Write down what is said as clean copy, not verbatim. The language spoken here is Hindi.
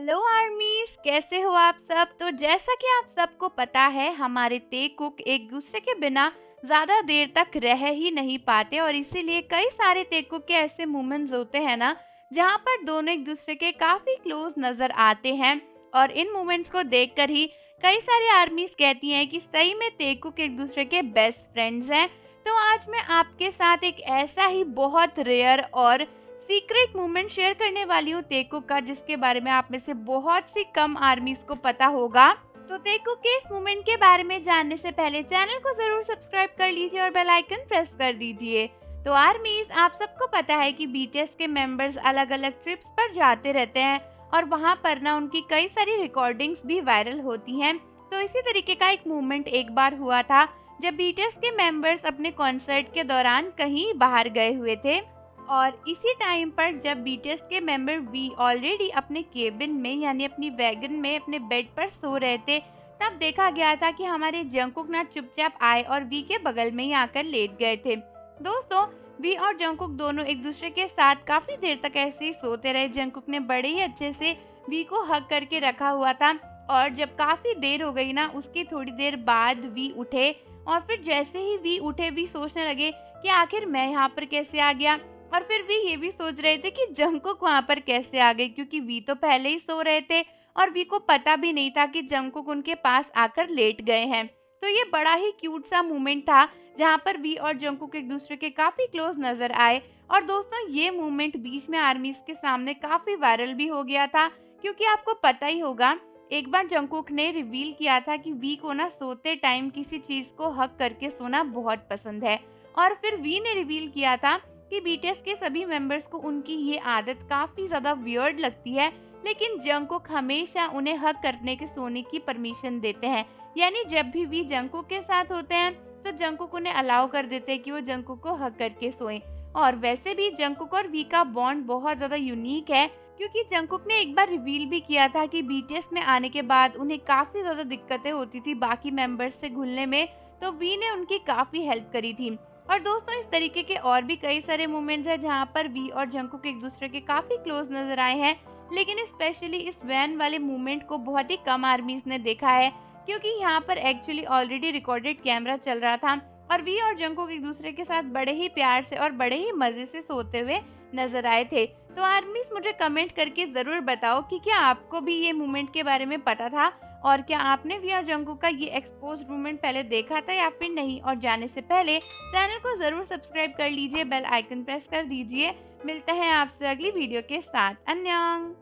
हेलो आर्मीज, कैसे हो आप सब। तो जैसा कि आप सबको पता है, हमारे तेकुक एक दूसरे के बिना ज़्यादा देर तक रह ही नहीं पाते और इसीलिए कई सारे तेकुक के ऐसे मोमेंट्स होते हैं ना, जहाँ पर दोनों एक दूसरे के काफ़ी क्लोज नज़र आते हैं। और इन मोमेंट्स को देखकर ही कई सारी आर्मीज कहती हैं कि सही में तेकुक एक दूसरे के बेस्ट फ्रेंड्स हैं। तो आज मैं आपके साथ एक ऐसा ही बहुत रेयर और सीक्रेट मोमेंट शेयर करने वाली हूँ तेकुक का, जिसके बारे में आप में से बहुत सी कम आर्मीज को पता होगा। तो तेकुक के इस मोमेंट के बारे में जानने से पहले चैनल को जरूर सब्सक्राइब कर लीजिए और बेल आइकन प्रेस कर दीजिए। तो आर्मीज, आप सबको पता है कि बीटीएस के मेंबर्स अलग अलग ट्रिप्स पर जाते रहते हैं और वहाँ पर ना उनकी कई सारी रिकॉर्डिंग्स भी वायरल होती हैं। तो इसी तरीके का एक मूवमेंट एक बार हुआ था, जब बीटीएस के मेंबर्स अपने कॉन्सर्ट के दौरान कहीं बाहर गए हुए थे। और इसी टाइम पर जब बीटीएस के मेंबर वी ऑलरेडी अपने केबिन में यानी अपनी वैगन में अपने बेड पर सो रहे थे, तब देखा गया था कि हमारे जंकुक ना चुपचाप आए और वी के बगल में ही आकर लेट गए थे। दोस्तों, वी और जंकुक दोनों एक दूसरे के साथ काफी देर तक ऐसे ही सोते रहे। जंकुक ने बड़े ही अच्छे से वी को हग करके रखा हुआ था और जब काफी देर हो गई ना, उसकी थोड़ी देर बाद वी उठे और फिर जैसे ही वी उठे, वी सोचने लगे कि आखिर मैं यहाँ पर कैसे आ गया। और फिर वी ये भी सोच रहे थे कि जंकुक वहाँ पर कैसे आ गई, क्योंकि वी तो पहले ही सो रहे थे और वी को पता भी नहीं था कि जंकुक उनके पास आकर लेट गए हैं। तो ये बड़ा ही क्यूट सा मोमेंट था, जहाँ पर वी और जंकुक एक दूसरे के काफी क्लोज नजर आए। और दोस्तों, ये मोमेंट बीच में आर्मीज के सामने काफी वायरल भी हो गया था, क्योंकि आपको पता ही होगा, एक बार जंकुक ने रिवील किया था कि वी को ना सोते टाइम किसी चीज को हक करके सोना बहुत पसंद है। और फिर वी ने रिवील किया था कि बीटीएस के सभी मेंबर्स को उनकी ये आदत काफी ज्यादा वियर्ड लगती है, लेकिन जंकुक हमेशा उन्हें हक करने के सोने की परमिशन देते हैं। यानी जब भी वी जंकुक के साथ होते हैं, तो जंकुक उन्हें अलाउ कर देते हैं कि वो जंकुक को हक करके सोएं। और वैसे भी जंकुक और वी का बॉन्ड बहुत ज्यादा यूनिक है, क्योंकि जंकुक ने एक बार रिवील भी किया था कि बीटीएस में आने के बाद उन्हें काफी ज्यादा दिक्कतें होती थी बाकी मेंबर्स से घुलने में, तो वी ने उनकी काफी हेल्प करी थी। और दोस्तों, इस तरीके के और भी कई सारे मोमेंट्स हैं जहाँ पर वी और जंकुक एक दूसरे के काफी क्लोज नजर आए हैं, लेकिन स्पेशली इस वैन वाले मोमेंट को बहुत ही कम आर्मीज ने देखा है, क्योंकि यहाँ पर एक्चुअली ऑलरेडी रिकॉर्डेड कैमरा चल रहा था और वी और जंकुक एक दूसरे के साथ बड़े ही प्यार से और बड़े ही मजे से सोते हुए नजर आए थे। तो आर्मीज, मुझे कमेंट करके जरूर बताओ कि क्या आपको भी ये मोमेंट के बारे में पता था, और क्या आपने वी और जंकुक का ये एक्सपोज मोमेंट पहले देखा था या फिर नहीं। और जाने से पहले चैनल को जरूर सब्सक्राइब कर लीजिए, बेल आइकन प्रेस कर दीजिए। मिलते हैं आपसे अगली वीडियो के साथ। अन्यंग।